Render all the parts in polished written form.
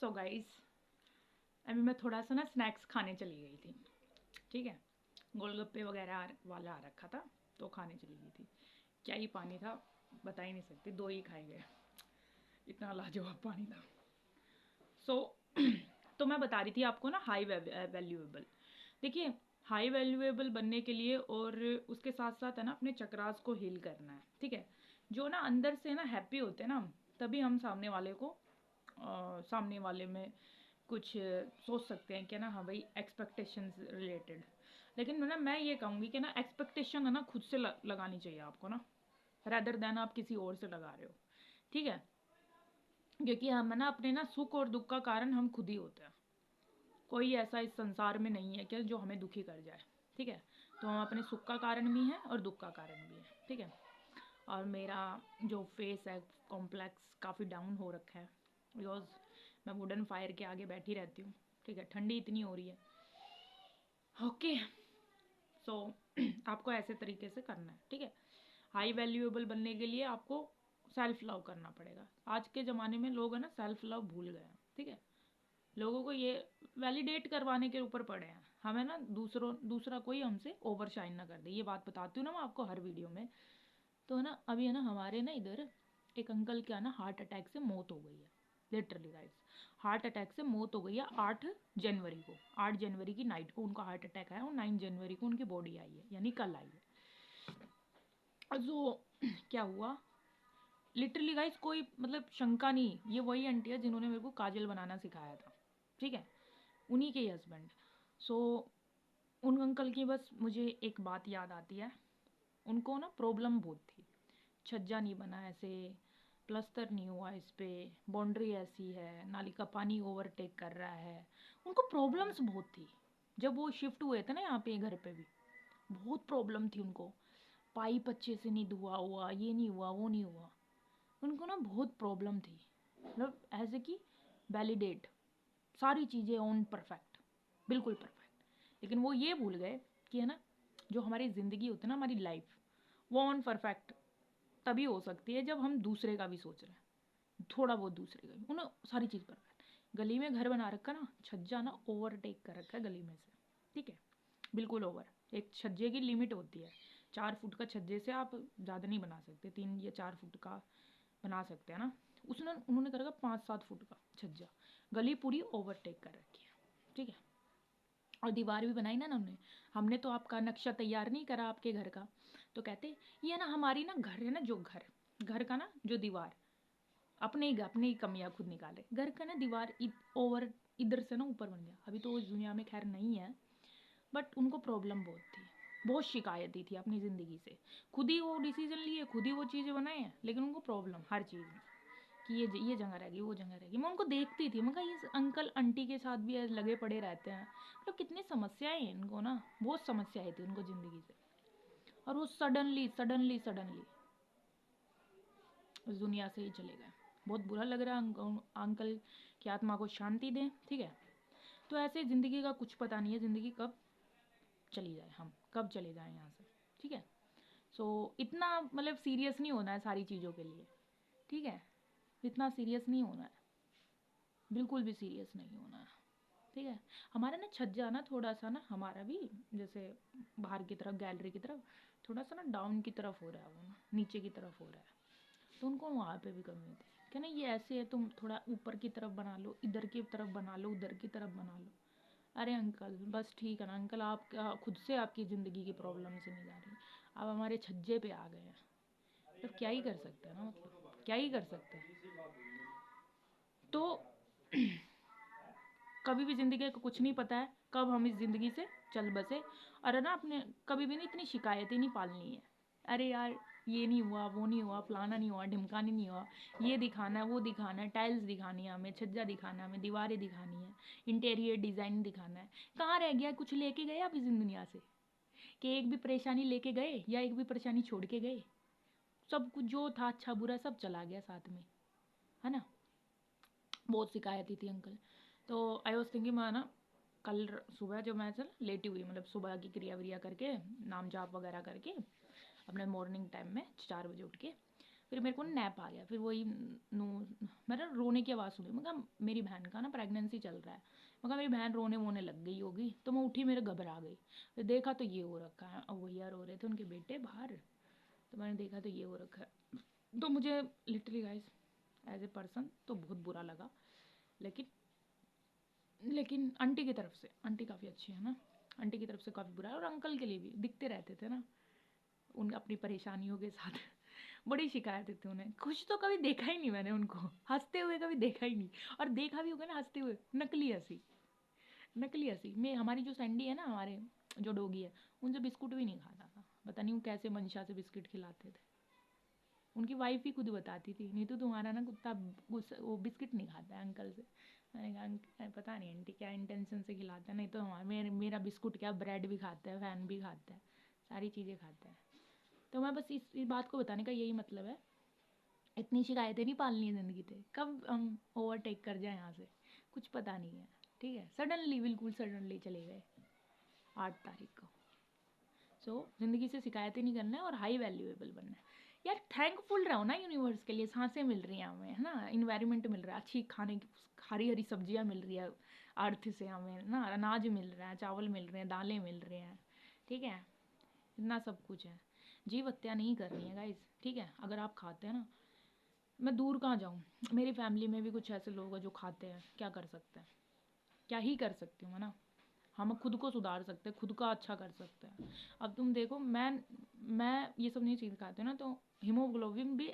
So guys, अभी मैं थोड़ा सा ना स्नैक्स खाने चली गई थी। ठीक है, गोलगप्पे वगैरह वाला आ रखा था तो खाने चली गई थी। क्या ही पानी था, बता ही नहीं सकती, 2 ही खाए गए, इतना लाजवाब पानी था। सो तो मैं बता रही थी आपको ना हाई वैल्यूएबल। देखिए, हाई वैल्यूएबल बनने के लिए और उसके साथ साथ है ना अपने चक्रास को हील करना है। ठीक है, जो ना अंदर से ना हैप्पी होते हैं ना, तभी हम सामने वाले को सामने वाले में कुछ सोच सकते हैं कि ना, हाँ भाई, एक्सपेक्टेशंस रिलेटेड। लेकिन ना मैं ये कहूँगी कि ना एक्सपेक्टेशन है ना खुद से लगानी चाहिए आपको ना, रैदर देन आप किसी और से लगा रहे हो। ठीक है, क्योंकि हम है ना अपने ना सुख और दुख का कारण हम खुद ही होते हैं। कोई ऐसा इस संसार में नहीं है कि जो हमें दुखी कर जाए। ठीक है, तो हम अपने सुख का कारण भी हैं और दुख का कारण भी हैं। ठीक है, और मेरा जो फेस है कॉम्प्लेक्स काफ़ी डाउन हो रखा है, बिकॉज मैं वुडन फायर के आगे बैठी रहती हूँ। ठीक है, ठंडी इतनी हो रही है। ओके, सो आपको ऐसे तरीके से करना है। ठीक है, हाई वैल्यूएबल बनने के लिए आपको सेल्फ लव करना पड़ेगा। आज के ज़माने में लोग है ना सेल्फ लव भूल गए हैं। ठीक है, लोगों को ये वैलिडेट करवाने के ऊपर पड़े हैं, हमें ना दूसरा कोई हमसे ओवर शाइन ना कर दे। ये बात बताती हूँ ना मैं आपको हर वीडियो में। तो है ना अभी है ना हमारे ना इधर एक अंकल क्या ना हार्ट अटैक से मौत हो गई है। लिटरली गाइस, हार्ट अटैक से मौत हो गई है 8 जनवरी को। 8 जनवरी की नाइट को उनका हार्ट अटैक आया और 9 जनवरी को उनकी बॉडी आई है, यानी कल आई है। जो क्या हुआ, लिटरली गाइस, कोई मतलब शंका नहीं, ये वही आंटी है जिन्होंने मेरे को काजल बनाना सिखाया था। ठीक है, उन्हीं के हस्बैंड। सो उन अंकल की बस मुझे एक बात याद आती है। उनको ना प्रॉब्लम बहुत थी, छज्जा नहीं बना ऐसे, प्लस्तर नहीं हुआ इस पे, बाउंड्री ऐसी है, नाली का पानी ओवरटेक कर रहा है। उनको प्रॉब्लम्स बहुत थी। जब वो शिफ्ट हुए थे ना यहाँ पे घर पे भी बहुत प्रॉब्लम थी उनको। पाइप अच्छे से नहीं धुआ हुआ, ये नहीं हुआ, वो नहीं हुआ। उनको ना बहुत प्रॉब्लम थी, मतलब ऐसे कि वैलिडेट सारी चीज़ें ऑन परफेक्ट, बिल्कुल परफेक्ट। लेकिन वो ये भूल गए कि है ना जो हमारी ज़िंदगी होती है ना, हमारी लाइफ, वो ऑन परफेक्ट तभी हो सकती है जब हम दूसरे का भी सोच रहे हैं, थोड़ा बहुत दूसरे का भी। उन्हें सारी चीज़ परफेक्ट। गली में घर बना रखा ना, छज्जा ना ओवरटेक कर रखा है गली में से। ठीक है, बिल्कुल ओवर। एक छज्जे की लिमिट होती है, 4 फुट का छज्जे से आप ज़्यादा नहीं बना सकते, 3 या 4 फुट का बना सकते हैं ना। उन्होंने कर रखा 5-7 फुट का छज्जा, गली पूरी ओवरटेक कर रखी है। ठीक है, और दीवार भी बनाई ना उन्होंने। हमने तो आपका नक्शा तैयार नहीं करा आपके घर का, तो कहते ये ना हमारी ना घर है ना, जो घर का ना जो दीवार, अपने ही कमियां खुद निकाले। घर का ना दीवार ओवर इधर से ना ऊपर बन गया। अभी तो इस दुनिया में खैर नहीं है, बट उनको प्रॉब्लम बहुत थी, बहुत शिकायती थी अपनी ज़िंदगी से। खुद ही वो डिसीजन लिए, खुद ही वो चीज़ें बनाए हैं, लेकिन उनको प्रॉब्लम हर चीज़ में कि ये जगह रहेगी, वो जगह रहेगी। मैं उनको देखती थी, मैं कहा ये अंकल आंटी के साथ भी ऐसे लगे पड़े रहते हैं, मतलब कितनी समस्याएं हैं इनको ना, बहुत समस्याएं थी उनको ज़िंदगी से। और वो सडनली सडनली सडनली उस दुनिया से ही चले गए। बहुत बुरा लग रहा है, अंकल की आत्मा को शांति दें। ठीक है, तो ऐसे ज़िंदगी का कुछ पता नहीं है, ज़िंदगी कब चली जाए, हम कब चले जाएं यहाँ से। ठीक है, सो इतना मतलब सीरियस नहीं होना है सारी चीज़ों के लिए। ठीक है, इतना सीरियस नहीं होना है, बिल्कुल भी सीरियस नहीं होना है। ठीक है, हमारा ना छज्जा ना थोड़ा सा ना, हमारा भी जैसे बाहर की तरफ गैलरी की तरफ थोड़ा सा ना डाउन की तरफ हो रहा है, वो ना नीचे की तरफ हो रहा है। तो उनको वहाँ पे भी कमी थी कि ना ये ऐसे है, तुम थोड़ा ऊपर की तरफ बना लो, इधर की तरफ बना लो, उधर की तरफ बना लो। अरे अंकल बस ठीक है ना अंकल, आप खुद से आपकी ज़िंदगी की प्रॉब्लम से नहीं जा रही, आप हमारे छज्जे पे आ गए हैं। तो क्या ही कर सकते हैं ना, मतलब क्या ही कर सकते हैं। तो कभी भी ज़िंदगी का कुछ नहीं पता है कब हम इस ज़िंदगी से चल बसे। और है ना अपने कभी भी नहीं इतनी शिकायतें नहीं पालनी है। अरे यार ये नहीं हुआ, वो नहीं हुआ, फलाना नहीं हुआ, ढिमकाना नहीं हुआ, ये दिखाना है, वो दिखाना है, टाइल्स दिखानी है हमें, छज्जा दिखाना है हमें, दीवारें दिखानी है, इंटीरियर डिज़ाइन दिखाना है। कहाँ रह गया, कुछ लेके गए आप इस दुनिया से कि एक भी परेशानी लेके गए या एक भी परेशानी छोड़ के गए? सब कुछ जो था अच्छा बुरा सब चला गया साथ में, है ना। बहुत शिकायती थी अंकल। तो आई वॉज थिंकिंग, मैं ना कल सुबह जब मैं चल लेटी हुई, मतलब सुबह की क्रिया व्रिया करके, नाम जाप वगैरह करके, अपने मॉर्निंग टाइम में 4 बजे उठ के फिर मेरे को नैप आ गया, फिर वही नो, मेरा रोने की आवाज़ सुनी। मैं कहा मेरी बहन का ना प्रेगनेंसी चल रहा है, मैं कहा मेरी बहन रोने वोने लग गई होगी, तो मैं उठी, मेरे घबरा गई। फिर देखा तो ये हो रखा है, अब भैया रो रहे थे उनके बेटे बाहर, तो मैंने देखा तो ये हो रखा है। तो मुझे literally guys as a person तो बहुत बुरा लगा, लेकिन लेकिन आंटी की तरफ से, आंटी काफ़ी अच्छी है ना, आंटी की तरफ से काफ़ी बुरा है। और अंकल के लिए भी दिखते रहते थे ना उन अपनी परेशानियों के साथ बड़ी शिकायत थी उन्हें। खुश तो कभी देखा ही नहीं मैंने उनको, हंसते हुए कभी देखा ही नहीं। और देखा भी होगा ना हंसते हुए, नकली हंसी, नकली हंसी में। हमारी जो सैंडी है ना, हमारे जो डोगी है, उनसे बिस्कुट भी नहीं खाता था। पता नहीं वो कैसे मंशा से बिस्किट खिलाते थे। उनकी वाइफ ही खुद बताती थी, नहीं तो तुम्हारा ना कुत्ता वो बिस्किट नहीं खाता है अंकल से। मैंने कहा पता नहीं आंटी क्या इंटेंशन से खिलाता है, नहीं तो हमारा मेरा बिस्कुट क्या, ब्रेड भी खाता है, फैन भी खाता है, सारी चीज़ें खाता है। तो मैं बस इस बात को बताने का यही मतलब है, इतनी शिकायतें नहीं पालनी है ज़िंदगी से, कब हम ओवरटेक कर जाए यहाँ से कुछ पता नहीं है। ठीक है, सडनली, बिल्कुल सडनली चले गए 8 तारीख को। सो ज़िंदगी से शिकायतें नहीं करना है और हाई वैल्यूएबल बनना है। यार थैंकफुल रहो ना यूनिवर्स के लिए, सांसें मिल रही हैं हमें, है ना, इन्वायरमेंट मिल रहा है, अच्छी खाने की हरी हरी सब्जियां मिल रही है अर्थ से हमें ना, अनाज मिल रहा है, चावल मिल रहे हैं, दालें मिल रहे हैं। ठीक है, इतना सब कुछ है। जीव हत्या नहीं करनी है गाइज। ठीक है, अगर आप खाते हैं ना, मैं दूर कहाँ जाऊँ, मेरी फैमिली में भी कुछ ऐसे लोग हैं जो खाते हैं, क्या कर सकते हैं, क्या ही कर सकती हूँ मैं ना। हम खुद को सुधार सकते हैं, खुद का अच्छा कर सकते हैं। अब तुम देखो, मैं ये सब नहीं चीज़ खाते ना, तो हीमोग्लोबिन भी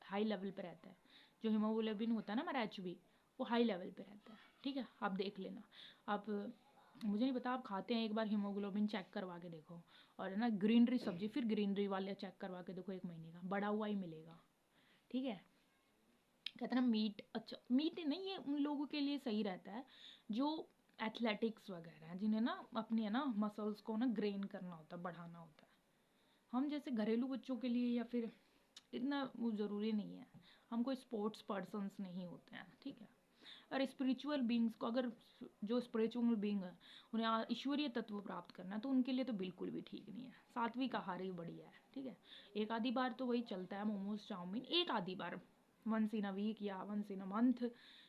हाई लेवल पे रहता है। जो हीमोग्लोबिन होता है ना हमारा HB, वो हाई लेवल पे रहता है। ठीक है, आप देख लेना। आप, मुझे नहीं पता, आप खाते हैं, एक बार हीमोग्लोबिन चेक करवा के देखो। और है ना, ग्रीनरी सब्जी, फिर ग्रीनरी वाले चेक करवा के देखो, 1 महीने का बढ़ा हुआ ही मिलेगा। ठीक है, कहते हैं ना मीट, अच्छा मीट नहीं, ये उन लोगों के लिए सही रहता है जो एथलेटिक्स वगैरह हैं, जिन्हें ना अपनी है ना मसल्स को ना ग्रेन करना होता है, बढ़ाना होता है। हम जैसे घरेलू बच्चों के लिए या फिर इतना वो ज़रूरी नहीं है, हम कोई स्पोर्ट्स पर्सनस नहीं होते हैं। ठीक है, और स्पिरिचुअल बींग्स को, अगर जो स्पिरिचुअल बींग है उन्हें ईश्वरीय तत्व प्राप्त करना है, तो उनके लिए तो बिल्कुल भी ठीक नहीं है। सात्विक आहार ही बढ़िया है। ठीक है, एक आधी बार तो वही चलता है, मोमोज चाउमीन एक आधी बार, वंस इन अ वीक या वंस इन अ मंथ।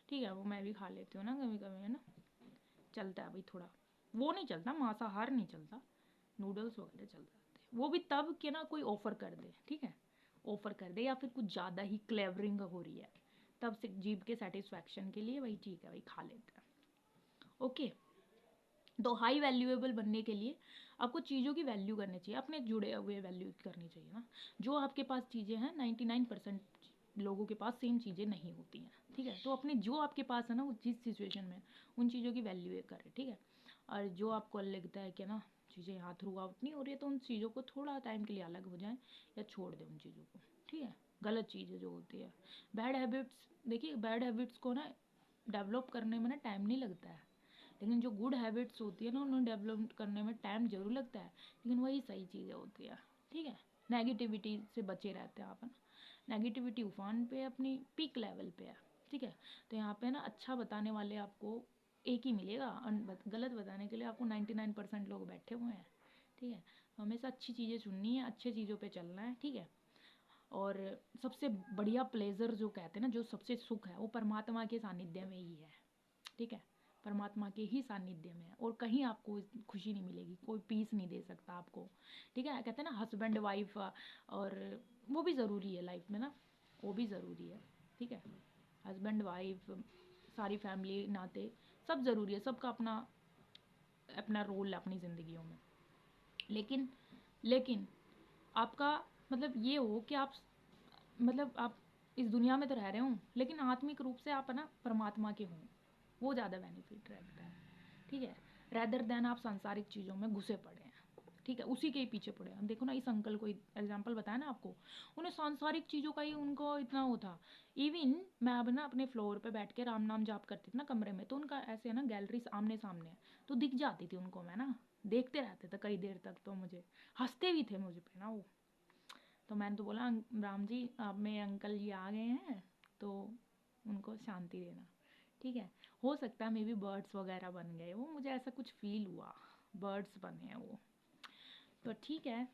ठीक है, वो मैं भी खा लेती हूँ ना कभी कभी, है ना, चलता है भाई थोड़ा। वो नहीं चलता, मांसाहार नहीं चलता, नूडल्स वगैरह चल जाते हैं, वो भी तब के ना कोई ऑफ़र कर दे। ठीक है, ऑफ़र कर दे या फिर कुछ ज़्यादा ही क्लेवरिंग हो रही है, तब से जीभ के सेटिस्फैक्शन के लिए, भाई ठीक है भाई खा लेते हैं। ओके, तो हाई वैल्यूएबल बनने के लिए आपको चीज़ों की वैल्यू करनी चाहिए, अपने जुड़े हुए वैल्यू करनी चाहिए ना। जो आपके पास चीज़ें हैं, 99% लोगों के पास सेम चीज़ें नहीं होती हैं। ठीक है, तो अपने जो आपके पास है ना, वो जिस सिचुएशन में, उन चीज़ों की वैल्यू करें। ठीक है, और जो आपको लगता है कि ना चीज़ें यहाँ थ्रू आउट नहीं हो रही है, तो उन चीज़ों को थोड़ा टाइम के लिए अलग हो जाएं या छोड़ दें उन चीज़ों को। ठीक है, गलत चीज़ें जो होती है, बैड हैबिट्स, देखिए बैड हैबिट्स को ना डेवलप करने में ना टाइम नहीं लगता है, लेकिन जो गुड हैबिट्स होती है ना, उन्हें डेवलप करने में टाइम ज़रूर लगता है, लेकिन वही सही चीज़ें होती है। ठीक है, नेगेटिविटी से बचे रहते हैं आप, है ना। नेगेटिविटी उफान पे अपनी पीक लेवल पे है। ठीक है, तो यहाँ पे ना अच्छा बताने वाले आपको एक ही मिलेगा, और गलत बताने के लिए आपको 99% लोग बैठे हुए हैं। ठीक है, तो हमेशा अच्छी चीज़ें चुननी है, अच्छे चीज़ों पे चलना है। ठीक है, और सबसे बढ़िया प्लेजर जो कहते हैं ना, जो सबसे सुख है, वो परमात्मा के सानिध्य में ही है। ठीक है, परमात्मा के ही सानिध्य में है, और कहीं आपको खुशी नहीं मिलेगी, कोई पीस नहीं दे सकता आपको। ठीक है, कहते हैं ना हस्बैंड वाइफ, और वो भी ज़रूरी है लाइफ में ना, वो भी ज़रूरी है। ठीक है, हस्बैंड वाइफ, सारी फैमिली, नाते, सब ज़रूरी है, सबका अपना अपना रोल है अपनी ज़िंदगियों में। लेकिन लेकिन आपका मतलब ये हो कि आप, मतलब आप इस दुनिया में तो रह रहे हो, लेकिन आत्मिक रूप से आप है ना परमात्मा के हों, वो ज़्यादा बेनिफिट रहता है। ठीक है, रैदर देन आप सांसारिक चीज़ों में घुसे पड़े हैं। ठीक है, उसी के ही पीछे पड़े हैं। देखो ना, इस अंकल को एग्जांपल बताया ना आपको, उन्हें सांसारिक चीज़ों का ही उनको इतना वो था। इवन मैं अब ना अपने फ्लोर पे बैठ के राम नाम जाप करती थी ना कमरे में, तो उनका ऐसे है ना गैलरी आमने सामने है, तो दिख जाती थी उनको, मैं ना देखते रहते थे कई देर तक, तो मुझे हंसते भी थे मुझ पे ना वो। तो मैंने तो बोला राम जी, अब मेरे अंकल जी आ गए हैं, तो उनको शांति देना। ठीक है, हो सकता है मे बी बर्ड्स वगैरह बन गए वो, मुझे ऐसा कुछ फील हुआ, बर्ड्स बने हैं वो। तो ठीक है,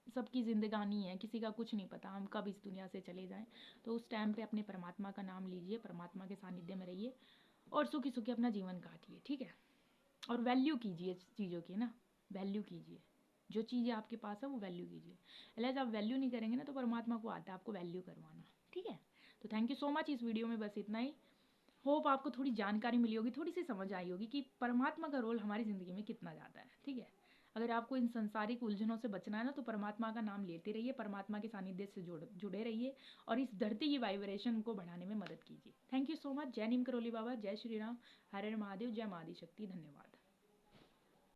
सबकी ज़िंदगानी है, किसी का कुछ नहीं पता हम कब इस दुनिया से चले जाएं। तो उस टाइम पे अपने परमात्मा का नाम लीजिए, परमात्मा के सानिध्य में रहिए और सुखी सुखी अपना जीवन काटिए, ठीक है। और वैल्यू कीजिए चीज़ों की ना, वैल्यू कीजिए, जो चीज़ें आपके पास है वो वैल्यू कीजिए। अलाइज आप वैल्यू नहीं करेंगे ना तो परमात्मा को आता है आपको वैल्यू करवाना, ठीक है। तो थैंक यू सो मच, इस वीडियो में बस इतना ही। होप आपको थोड़ी जानकारी मिली होगी, थोड़ी सी समझ आई होगी कि परमात्मा का रोल हमारी ज़िंदगी में कितना ज़्यादा है, ठीक है। अगर आपको इन संसारिक उलझनों से बचना है ना तो परमात्मा का नाम लेते रहिए, परमात्मा के सानिध्य से जुड़े रहिए और इस धरती की वाइब्रेशन को बढ़ाने में मदद कीजिए। Thank you so much. जय नीम करोली बाबा, जय श्री राम, हरे हर महादेव, जय माँ आदि शक्ति, धन्यवाद।